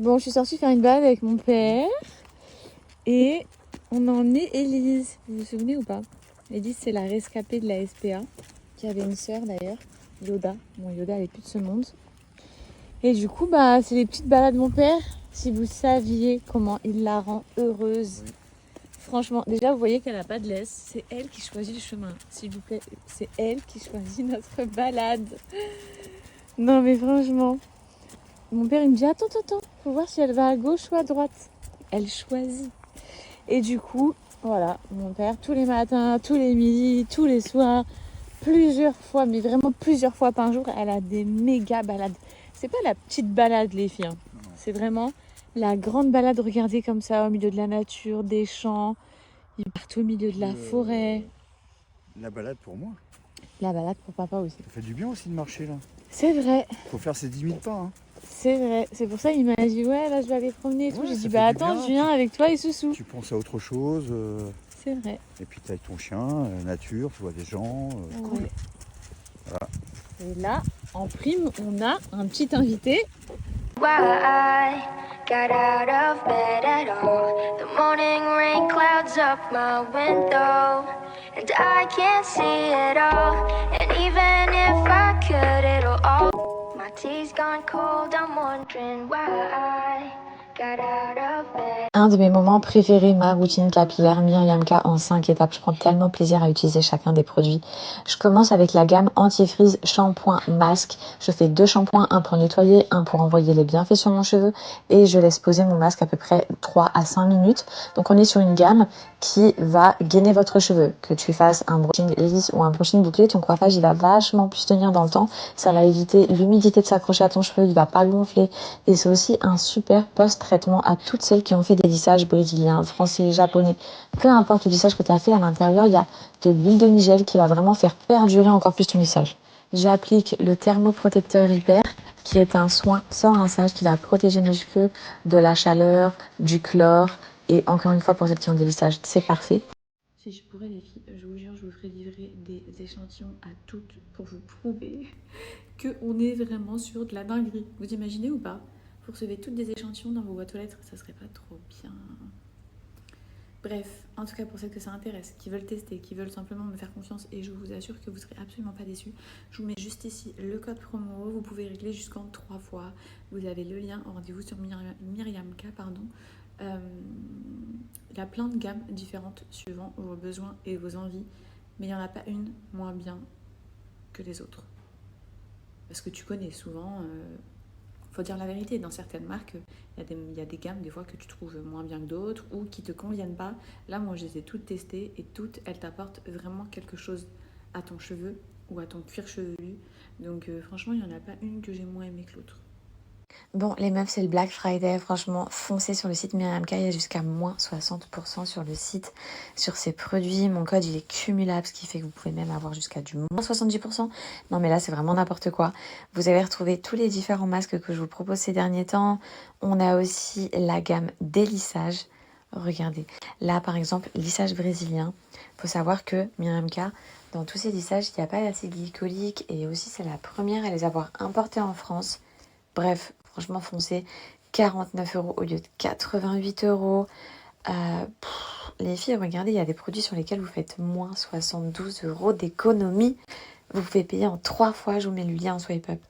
Bon, je suis sortie faire une balade avec mon père et on a emmené Élise. Vous vous souvenez ou pas? Élise, c'est la rescapée de la SPA qui avait une sœur d'ailleurs, Yoda. Bon, Yoda, elle est plus de ce monde. Et du coup, bah, c'est les petites balades de mon père. Si vous saviez comment il la rend heureuse. Oui. Franchement, déjà, vous voyez qu'elle n'a pas de laisse. C'est elle qui choisit le chemin. S'il vous plaît, c'est elle qui choisit notre balade. Non, mais franchement. Mon père, il me dit, attends, faut voir si elle va à gauche ou à droite. Elle choisit. Et du coup, voilà, mon père, tous les matins, tous les midis, tous les soirs, plusieurs fois, mais vraiment plusieurs fois par jour, elle a des méga balades. C'est pas la petite balade, les filles. Hein. C'est vraiment la grande balade, regardez comme ça, au milieu de la nature, des champs. Ils partent au milieu de la forêt. La balade pour moi. La balade pour papa aussi. Ça fait du bien aussi de marcher là. C'est vrai. Faut faire ses 10 000 pas. Hein. C'est vrai. C'est pour ça qu'il m'a dit, ouais, là, je vais aller promener et tout. J'ai dit, bah attends, je viens avec toi et Soussou. Tu penses à autre chose. C'est vrai. Et puis tu avec ton chien, nature, tu vois des gens. Cool. Voilà. Et là, en prime, on a un petit invité. Why got out of bed at all? The morning rain clouds up my window, and I can't see it all. And even if I could, it'll all. My tea's gone cold. I'm wondering why I got out of bed. Un de mes moments préférés, ma routine capillaire Myriam K en 5 étapes. Je prends tellement plaisir à utiliser chacun des produits. Je commence avec la gamme anti-frizz shampoing masque. Je fais 2 shampoings, un pour nettoyer, un pour envoyer les bienfaits sur mon cheveu. Et je laisse poser mon masque à peu près 3 à 5 minutes. Donc on est sur une gamme qui va gainer votre cheveu. Que tu fasses un brushing lisse ou un brushing bouclé, ton coiffage il va vachement plus tenir dans le temps. Ça va éviter l'humidité de s'accrocher à ton cheveu, il va pas gonfler. Et c'est aussi un super post-traitement à toutes celles qui ont fait des lissages brésiliens, français, japonais. Peu importe le lissage que tu as fait, à l'intérieur, il y a de l'huile de nigel qui va vraiment faire perdurer encore plus ton lissage. J'applique le thermoprotecteur hyper, qui est un soin sans rinçage qui va protéger nos cheveux de la chaleur, du chlore. Et encore une fois, pour celles qui ont des lissages, c'est parfait. Si je pourrais, les filles, je vous jure, je vous ferais livrer des échantillons à toutes pour vous prouver qu'on est vraiment sur de la dinguerie. Vous imaginez ou pas? Vous recevez toutes des échantillons dans vos boîtes aux lettres, ça serait pas trop bien. Bref, en tout cas pour celles que ça intéresse, qui veulent tester, qui veulent simplement me faire confiance, et je vous assure que vous serez absolument pas déçus, je vous mets juste ici le code promo, vous pouvez régler jusqu'en 3 fois, vous avez le lien, rendez-vous sur Myriam K, pardon. Il y a plein de gammes différentes suivant vos besoins et vos envies, mais il n'y en a pas une moins bien que les autres. Parce que tu connais souvent, faut dire la vérité, dans certaines marques, il y a des gammes des fois que tu trouves moins bien que d'autres ou qui te conviennent pas. Là, moi, je les ai toutes testées et toutes, elles t'apportent vraiment quelque chose à ton cheveu ou à ton cuir chevelu. Donc franchement, il n'y en a pas une que j'ai moins aimée que l'autre. Bon, les meufs, c'est le Black Friday. Franchement, foncez sur le site Myriam K. Il y a jusqu'à moins 60% sur le site, sur ces produits. Mon code, il est cumulable, ce qui fait que vous pouvez même avoir jusqu'à du moins 70%. Non, mais là, c'est vraiment n'importe quoi. Vous avez retrouvé tous les différents masques que je vous propose ces derniers temps. On a aussi la gamme des lissages. Regardez. Là, par exemple, lissage brésilien. Il faut savoir que Myriam K, dans tous ces lissages, il n'y a pas d'acide glycolique. Et aussi, c'est la première à les avoir importés en France. Bref, franchement, foncez. 49 € au lieu de 88 €. Les filles, regardez, il y a des produits sur lesquels vous faites moins 72 € d'économie. Vous pouvez payer en 3 fois. Je vous mets le lien en swipe up.